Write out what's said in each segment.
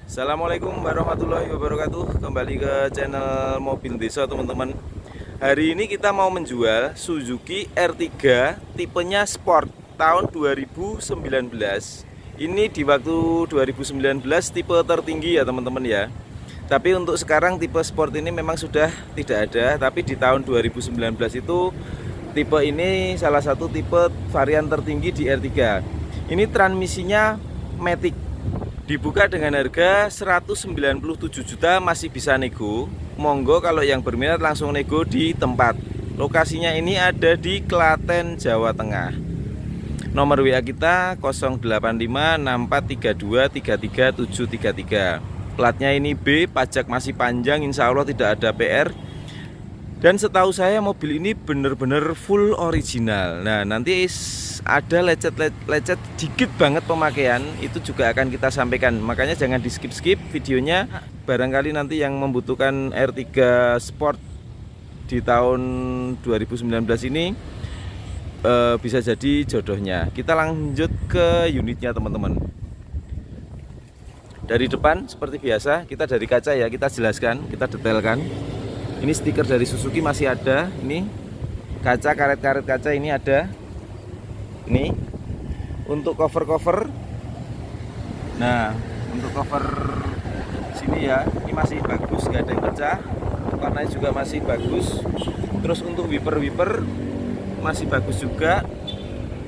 Assalamualaikum warahmatullahi wabarakatuh. Kembali ke channel Mobil Desa teman-teman. Hari ini kita mau menjual Suzuki R3 tipenya Sport tahun 2019. Ini di waktu 2019 tipe tertinggi ya teman-teman ya. Tapi untuk sekarang tipe Sport ini memang sudah tidak ada. Tapi di tahun 2019 itu tipe ini salah satu tipe varian tertinggi di R3. Ini transmisinya Matic. Dibuka dengan harga 197 juta, masih bisa nego. Monggo kalau yang berminat langsung nego di tempat. Lokasinya ini ada di Klaten, Jawa Tengah. Nomor WA kita 085643233733. Platnya ini B, pajak masih panjang, insya Allah tidak ada PR. Dan setahu saya mobil ini bener-bener full original. Nah, nanti ada lecet dikit banget pemakaian, itu juga akan kita sampaikan. Makanya jangan di skip videonya. Barangkali nanti yang membutuhkan R3 Sport di tahun 2019 ini bisa jadi jodohnya. Kita lanjut ke unitnya teman-teman. Dari depan seperti biasa, kita dari kaca ya, kita jelaskan, kita detailkan. Ini stiker dari Suzuki masih ada. Ini kaca, karet-karet kaca ini ada. Ini untuk cover. Nah, untuk cover sini ya, ini masih bagus, nggak ada yang pecah. Warnanya juga masih bagus. Terus untuk wiper masih bagus juga.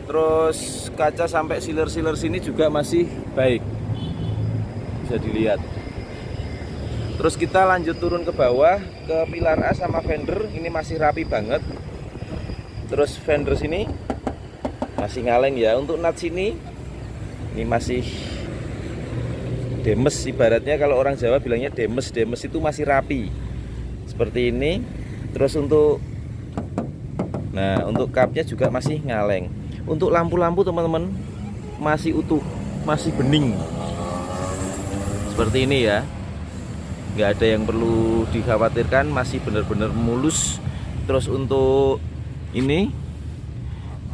Terus kaca sampai sealer sini juga masih baik, bisa dilihat. Terus kita lanjut turun ke bawah ke pilar A sama fender, ini masih rapi banget. Terus fender sini masih ngaleng ya. Untuk nut sini ini masih demes, ibaratnya kalau orang Jawa bilangnya demes itu masih rapi seperti ini. Terus untuk cupnya juga masih ngaleng. Untuk lampu-lampu teman-teman masih utuh, masih bening seperti ini ya, nggak ada yang perlu dikhawatirkan, masih benar-benar mulus. Terus untuk ini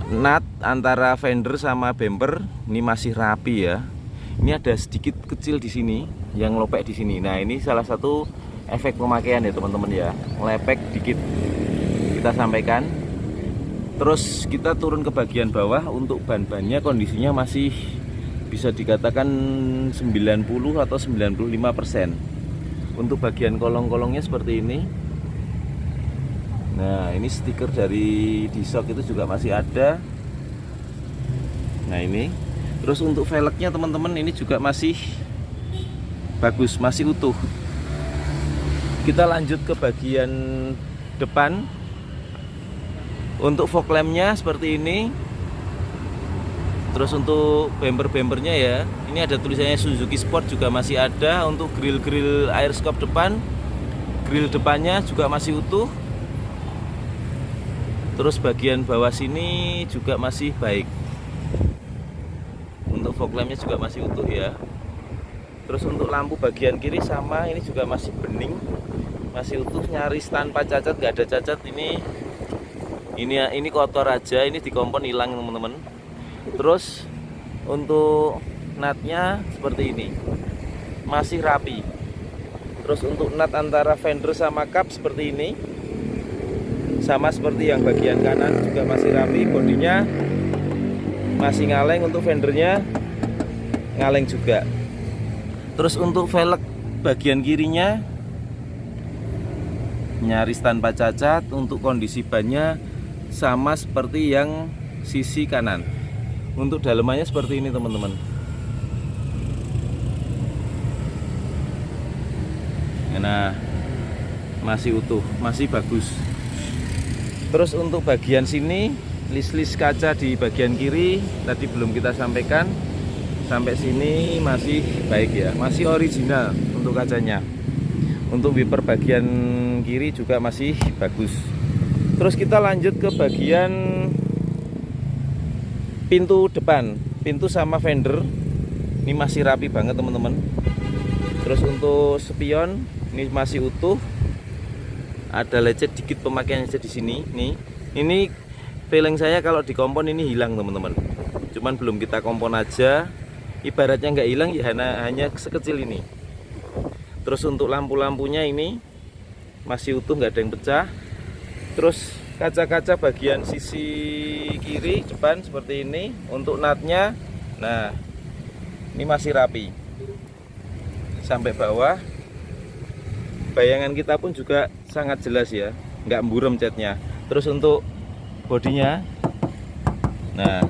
nut antara fender sama bumper ini masih rapi ya. Ini ada sedikit kecil di sini yang lopek di sini. Nah, ini salah satu efek pemakaian ya teman-teman ya, lepek dikit kita sampaikan. Terus kita turun ke bagian bawah. Untuk ban-bannya kondisinya masih bisa dikatakan 90 atau 95%. Untuk bagian kolong-kolongnya seperti ini. Nah, ini stiker dari disok itu juga masih ada. Nah, ini. Terus untuk velgnya teman-teman ini juga masih bagus, masih utuh. Kita lanjut ke bagian depan. Untuk fog lampnya seperti ini. Terus untuk bumpernya ya, ini ada tulisannya Suzuki Sport juga masih ada. Untuk grill air scope depan, grill depannya juga masih utuh. Terus bagian bawah sini juga masih baik. Untuk fog lampnya juga masih utuh ya. Terus untuk lampu bagian kiri sama, ini juga masih bening, masih utuh, nyaris tanpa cacat, nggak ada cacat. Ini kotor aja, ini di kompon hilang teman-teman. Terus untuk nutnya seperti ini, masih rapi. Terus untuk nut antara fender sama cup seperti ini, sama seperti yang bagian kanan juga masih rapi. Bodinya masih ngaleng, untuk fendernya ngaleng juga. Terus untuk velg bagian kirinya nyaris tanpa cacat. Untuk kondisi bannya sama seperti yang sisi kanan. Untuk dalemannya seperti ini teman-teman. Nah, masih utuh, masih bagus. Terus untuk bagian sini, list kaca di bagian kiri tadi belum kita sampaikan. Sampai sini masih baik ya, masih original untuk kacanya. Untuk wiper bagian kiri juga masih bagus. Terus kita lanjut ke bagian pintu depan, pintu sama fender ini masih rapi banget teman-teman. Terus untuk spion ini masih utuh, ada lecet dikit pemakaian aja di sini. Ini feeling saya kalau di kompon ini hilang teman-teman, cuman belum kita kompon aja. Ibaratnya nggak hilang ya, hanya sekecil ini. Terus untuk lampu-lampunya ini masih utuh, nggak ada yang pecah. Terus kaca-kaca bagian sisi kiri depan seperti ini. Untuk natnya, nah ini masih rapi sampai bawah. Bayangan kita pun juga sangat jelas ya, nggak burem catnya. Terus untuk bodinya, nah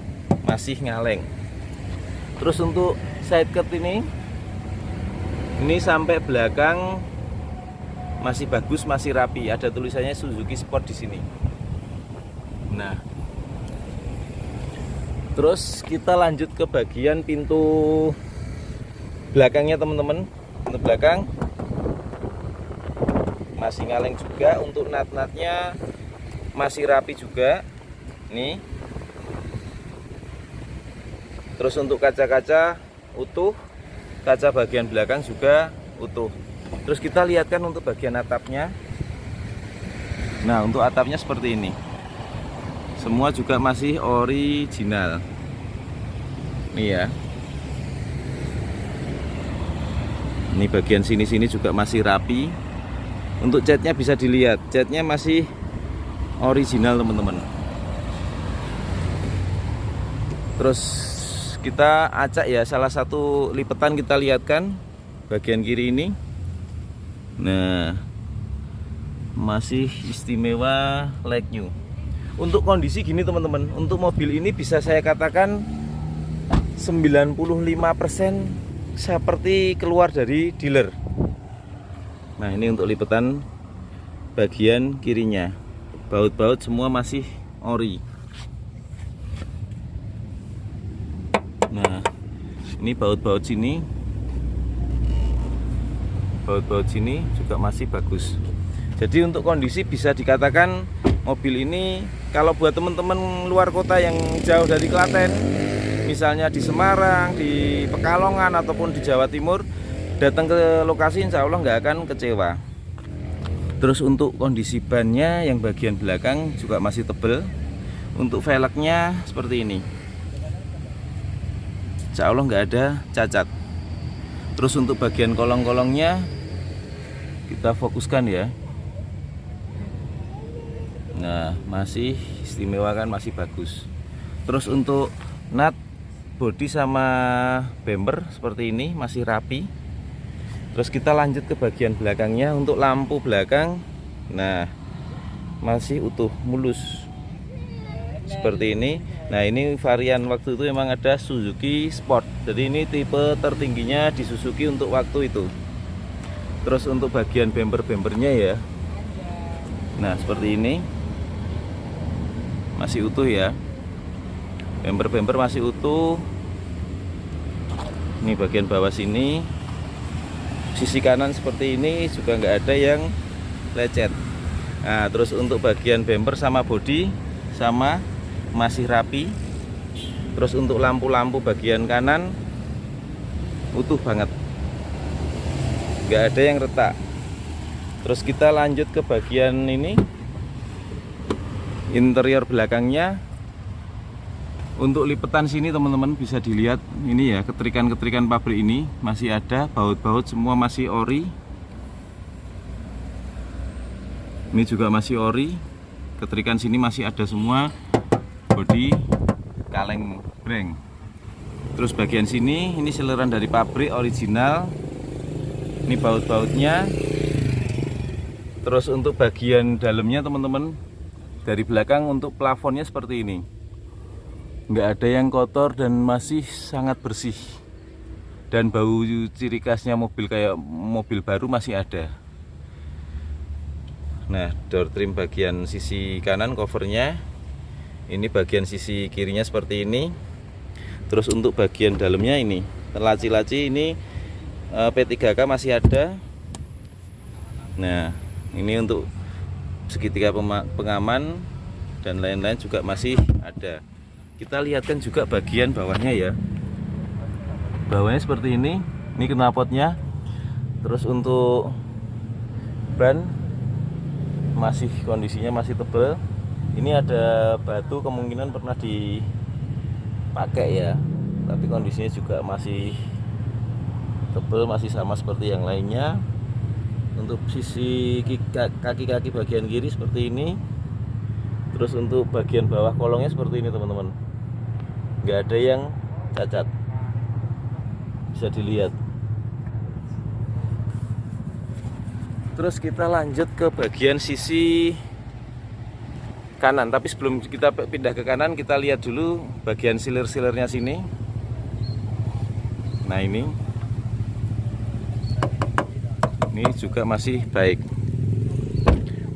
masih ngaleng. Terus untuk side cut ini sampai belakang masih bagus, masih rapi. Ada tulisannya Suzuki Sport di sini. Nah, terus kita lanjut ke bagian pintu belakangnya teman-teman. Pintu belakang masih ngaleng juga. Untuk nat-natnya masih rapi juga. Nih. Terus untuk kaca-kaca utuh. Kaca bagian belakang juga utuh. Terus kita lihatkan untuk bagian atapnya. Nah, untuk atapnya seperti ini. Semua juga masih original. Nih ya. Ini bagian sini-sini juga masih rapi. Untuk catnya bisa dilihat, catnya masih original teman-teman. Terus kita acak ya, salah satu lipetan kita lihatkan bagian kiri ini. Nah, masih istimewa like new. Untuk kondisi gini teman-teman, untuk mobil ini bisa saya katakan 95% seperti keluar dari dealer. Nah, ini untuk lipetan bagian kirinya. Baut-baut semua masih ori. Nah, ini baut-baut sini. Baut-baut sini juga masih bagus. Jadi untuk kondisi bisa dikatakan mobil ini kalau buat teman-teman luar kota yang jauh dari Klaten, misalnya di Semarang, di Pekalongan ataupun di Jawa Timur, datang ke lokasi insya Allah nggak akan kecewa. Terus untuk kondisi bannya yang bagian belakang juga masih tebal. Untuk velgnya seperti ini, insya Allah nggak ada cacat. Terus untuk bagian kolong-kolongnya kita fokuskan ya. Nah, masih istimewa kan, masih bagus. Terus untuk nut, bodi sama bumper seperti ini masih rapi. Terus kita lanjut ke bagian belakangnya. Untuk lampu belakang, nah masih utuh, mulus seperti ini. Nah, ini varian waktu itu memang ada Suzuki Sport. Jadi ini tipe tertingginya di Suzuki untuk waktu itu. Terus untuk bagian bumper-bumpernya ya, nah seperti ini masih utuh ya. Bumper-bumper masih utuh. Ini bagian bawah sini, sisi kanan seperti ini juga nggak ada yang lecet. Nah, terus untuk bagian bumper sama bodi sama masih rapi. Terus untuk lampu-lampu bagian kanan utuh banget, nggak ada yang retak. Terus kita lanjut ke bagian ini, interior belakangnya. Untuk lipetan sini teman-teman bisa dilihat ini ya, ketrikan-ketrikan pabrik ini masih ada, baut-baut semua masih ori. Ini juga masih ori, ketrikan sini masih ada semua, bodi kaleng breng. Terus bagian sini ini seleran dari pabrik original. Ini baut-bautnya. Terus untuk bagian dalamnya teman-teman, dari belakang untuk plafonnya seperti ini, nggak ada yang kotor dan masih sangat bersih. Dan bau ciri khasnya mobil kayak mobil baru masih ada. Nah, door trim bagian sisi kanan covernya, ini bagian sisi kirinya seperti ini. Terus untuk bagian dalamnya ini, laci-laci ini P3K masih ada. Nah, ini untuk segitiga pengaman dan lain-lain juga masih ada. Kita lihatkan juga bagian bawahnya ya. Bawahnya seperti ini knalpotnya. Terus untuk ban masih kondisinya masih tebal. Ini ada batu, kemungkinan pernah dipakai ya, tapi kondisinya juga masih tebal, masih sama seperti yang lainnya. Untuk sisi kaki-kaki bagian kiri seperti ini. Terus untuk bagian bawah kolongnya seperti ini teman-teman, nggak ada yang cacat, bisa dilihat. Terus kita lanjut ke bagian sisi kanan, tapi sebelum kita pindah ke kanan, kita lihat dulu bagian siler-silernya sini. Nah ini juga masih baik,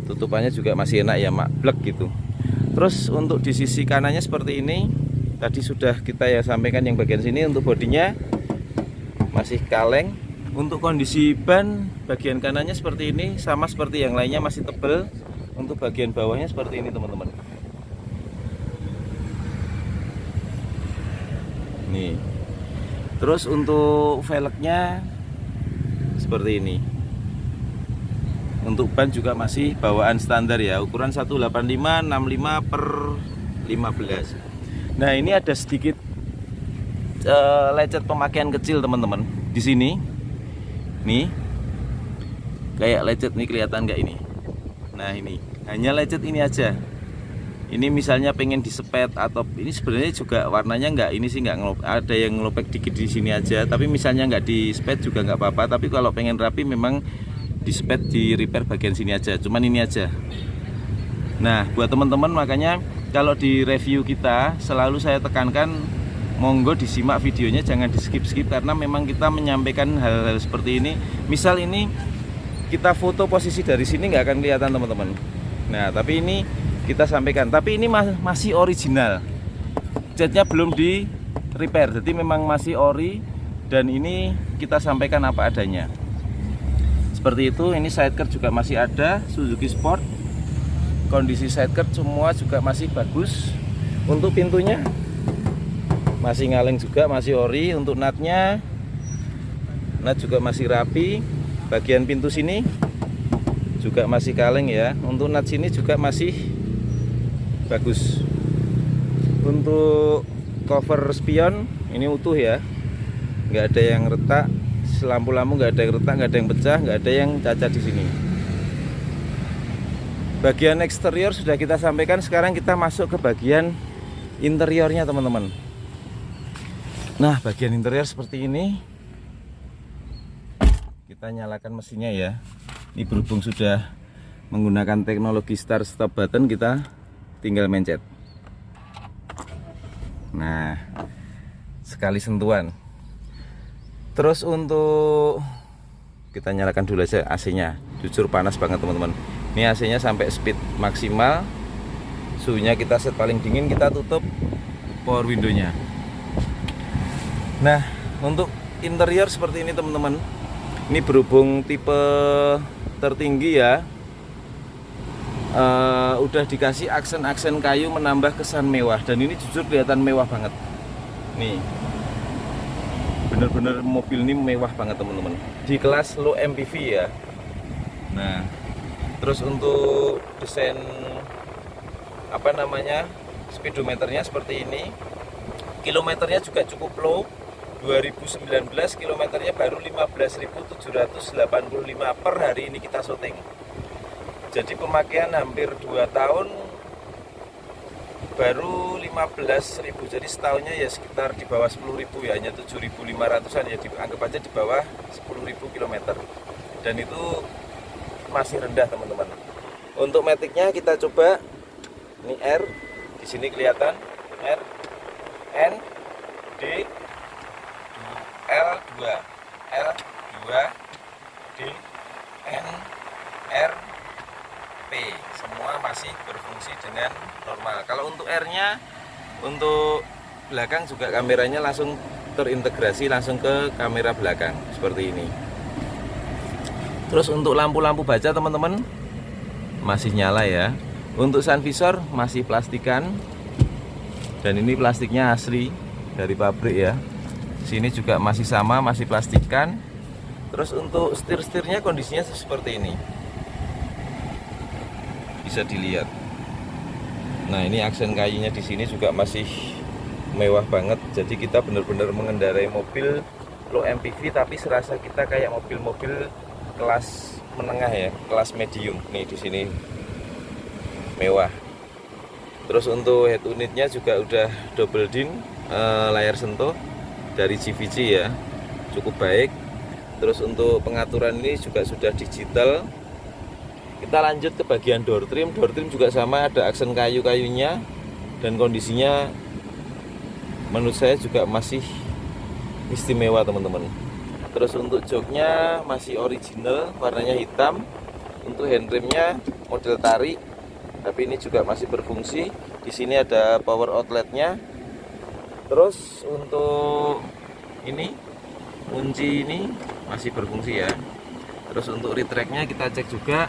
tutupannya juga masih enak ya, mak blek gitu. Terus untuk di sisi kanannya seperti ini, tadi sudah kita ya sampaikan yang bagian sini. Untuk bodinya masih kaleng. Untuk kondisi ban bagian kanannya seperti ini, sama seperti yang lainnya masih tebal. Untuk bagian bawahnya seperti ini teman-teman. Nih. Terus untuk velgnya seperti ini. Untuk ban juga masih bawaan standar ya, ukuran 185/65/15. Nah ini ada sedikit lecet pemakaian kecil teman-teman di sini. Nih, kayak lecet nih, kelihatan nggak ini? Nah ini hanya lecet ini aja. Ini misalnya pengen disepet atau ini sebenarnya juga warnanya nggak, ini sih nggak, ada yang ngelopek dikit di sini aja. Tapi misalnya nggak disepet juga nggak apa-apa. Tapi kalau pengen rapi memang dispet, di repair bagian sini aja, cuman ini aja. Nah buat teman-teman, makanya kalau di review kita selalu saya tekankan, monggo disimak videonya, jangan di skip-skip, karena memang kita menyampaikan hal-hal seperti ini. Misal ini kita foto posisi dari sini nggak akan kelihatan teman-teman. Nah tapi ini kita sampaikan, tapi ini masih original, catnya belum di repair, jadi memang masih ori. Dan ini kita sampaikan apa adanya seperti itu. Ini sidecar juga masih ada, Suzuki Sport. Kondisi sidecar semua juga masih bagus. Untuk pintunya masih ngaleng juga, masih ori. Untuk natnya, nat juga masih rapi. Bagian pintu sini juga masih kaleng ya. Untuk nat sini juga masih bagus. Untuk cover spion ini utuh ya, nggak ada yang retak. Lampu-lampu nggak ada yang retak, nggak ada yang pecah, nggak ada yang cacat di sini. Bagian eksterior sudah kita sampaikan. Sekarang kita masuk ke bagian interiornya teman-teman. Nah bagian interior seperti ini. Kita nyalakan mesinnya ya. Ini berhubung sudah menggunakan teknologi start stop button, kita tinggal mencet. Nah sekali sentuhan. Terus untuk kita nyalakan dulu aja AC-nya. Jujur panas banget teman-teman. Ini AC-nya sampai speed maksimal. Suhunya kita set paling dingin, kita tutup power window-nya. Nah, untuk interior seperti ini teman-teman. Ini berhubung tipe tertinggi ya. Udah dikasih aksen-aksen kayu menambah kesan mewah, dan ini jujur kelihatan mewah banget. Nih. Bener-bener mobil ini mewah banget teman-teman, di kelas low MPV ya. Nah terus untuk desain speedometernya seperti ini. Kilometernya juga cukup low, 2019 kilometernya baru 15.785 per hari ini kita syuting. Jadi pemakaian hampir 2 tahun baru 15.000, jadi setahunnya ya sekitar di bawah 10.000 ya, hanya 7.500an ya, dianggap aja di bawah 10.000 km, dan itu masih rendah teman-teman. Untuk maticnya kita coba, ini R, di sini kelihatan R, N, D, L2, L2, D, N, R, P, semua masih berfungsi dengan normal. Kalau untuk R-nya, untuk belakang juga kameranya langsung terintegrasi langsung ke kamera belakang seperti ini. Terus untuk lampu-lampu baca teman-teman masih nyala ya. Untuk sun visor masih plastikan, dan ini plastiknya asli dari pabrik ya. Sini juga masih sama, masih plastikan. Terus untuk setir-setirnya kondisinya seperti ini, bisa dilihat. Nah ini aksen kayunya di sini juga masih mewah banget. Jadi kita benar-benar mengendarai mobil low MPV, tapi serasa kita kayak mobil-mobil kelas menengah ya, kelas medium. Nih di sini mewah. Terus untuk head unitnya juga udah double din, layar sentuh dari GVC ya, cukup baik. Terus untuk pengaturan ini juga sudah digital. Kita lanjut ke bagian door trim. Door trim juga sama, ada aksen kayu-kayunya dan kondisinya menurut saya juga masih istimewa teman-teman. Terus untuk joknya masih original, warnanya hitam. Untuk handremnya model tarik, tapi ini juga masih berfungsi. Di sini ada power outletnya. Terus untuk ini kunci ini masih berfungsi ya. Terus untuk retract-nya kita cek juga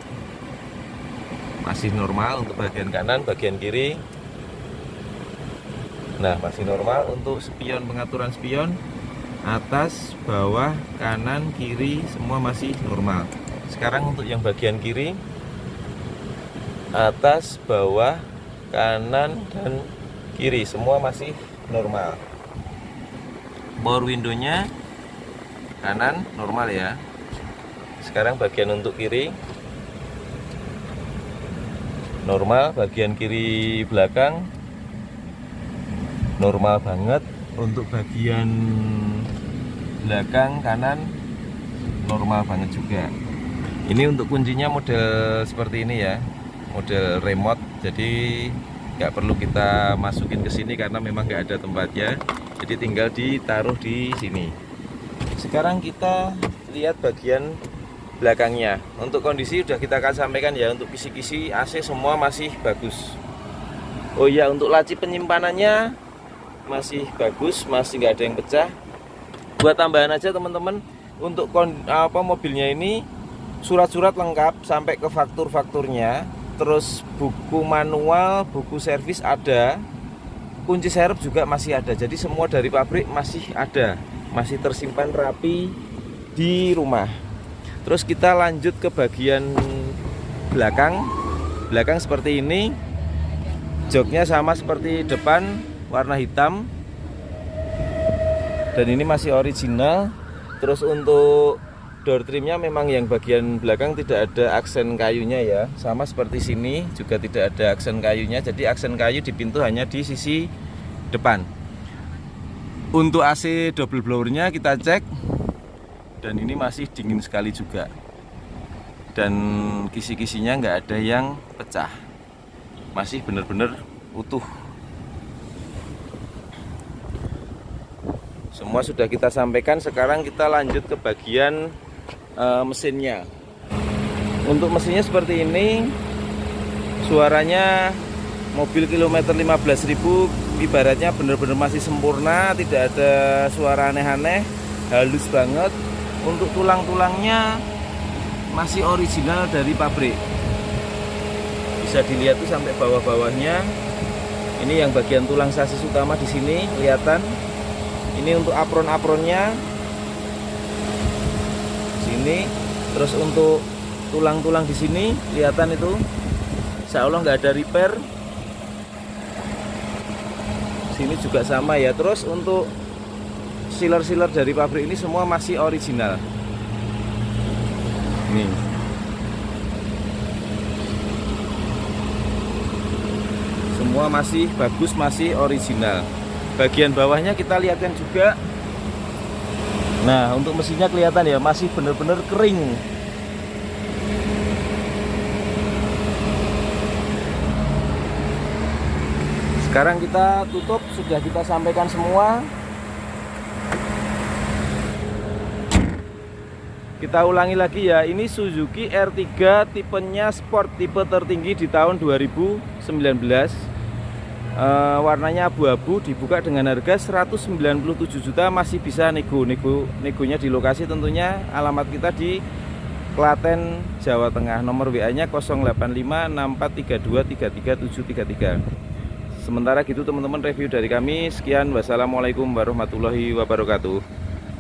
masih normal untuk bagian kanan, bagian kiri. Nah, masih normal. Untuk spion, pengaturan spion atas, bawah, kanan, kiri semua masih normal. Sekarang untuk yang bagian kiri, atas, bawah, kanan, dan kiri semua masih normal. Power window-nya kanan normal ya. Sekarang bagian untuk kiri normal, bagian kiri belakang normal banget. Untuk bagian belakang kanan normal banget juga. Ini untuk kuncinya model seperti ini ya, model remote, jadi nggak perlu kita masukin ke sini karena memang nggak ada tempatnya, jadi tinggal ditaruh di sini. Sekarang kita lihat bagian belakangnya. Untuk kondisi udah kita akan sampaikan ya, untuk kisi-kisi AC semua masih bagus. Oh iya, untuk laci penyimpanannya masih bagus, masih nggak ada yang pecah. Buat tambahan aja teman-teman, untuk mobilnya ini surat-surat lengkap sampai ke faktur-fakturnya. Terus buku manual, buku servis ada, kunci serep juga masih ada. Jadi semua dari pabrik masih ada, masih tersimpan rapi di rumah. Terus kita lanjut ke bagian belakang. Belakang seperti ini, joknya sama seperti depan, warna hitam, dan ini masih original. Terus untuk door trimnya memang yang bagian belakang tidak ada aksen kayunya ya, sama seperti sini juga tidak ada aksen kayunya. Jadi aksen kayu di pintu hanya di sisi depan. Untuk AC double blowernya kita cek, dan ini masih dingin sekali juga, dan kisi-kisinya nggak ada yang pecah, masih benar-benar utuh. Semua sudah kita sampaikan. Sekarang kita lanjut ke bagian mesinnya. Untuk mesinnya seperti ini, suaranya mobil kilometer 15.000 ibaratnya benar-benar masih sempurna, tidak ada suara aneh-aneh, halus banget. Untuk tulang-tulangnya masih original dari pabrik, bisa dilihat tuh sampai bawah-bawahnya. Ini yang bagian tulang sasis utama di sini kelihatan. Ini untuk apron-apronnya sini. Terus untuk tulang-tulang di sini kelihatan itu, insya Allah nggak ada repair. Sini juga sama ya. Terus untuk sealer-sealer dari pabrik ini semua masih original. Nih, semua masih bagus, masih original. Bagian bawahnya kita lihatkan juga. Nah, untuk mesinnya kelihatan ya, masih benar-benar kering. Sekarang kita tutup, sudah kita sampaikan semua. Kita ulangi lagi ya, ini Suzuki R3 tipenya sport, tipe tertinggi di tahun 2019. Warnanya abu-abu, dibuka dengan harga 197 juta, masih bisa negonya di lokasi tentunya. Alamat kita di Klaten, Jawa Tengah. Nomor WA-nya 085643233733. Sementara gitu teman-teman, review dari kami sekian. Wassalamualaikum warahmatullahi wabarakatuh.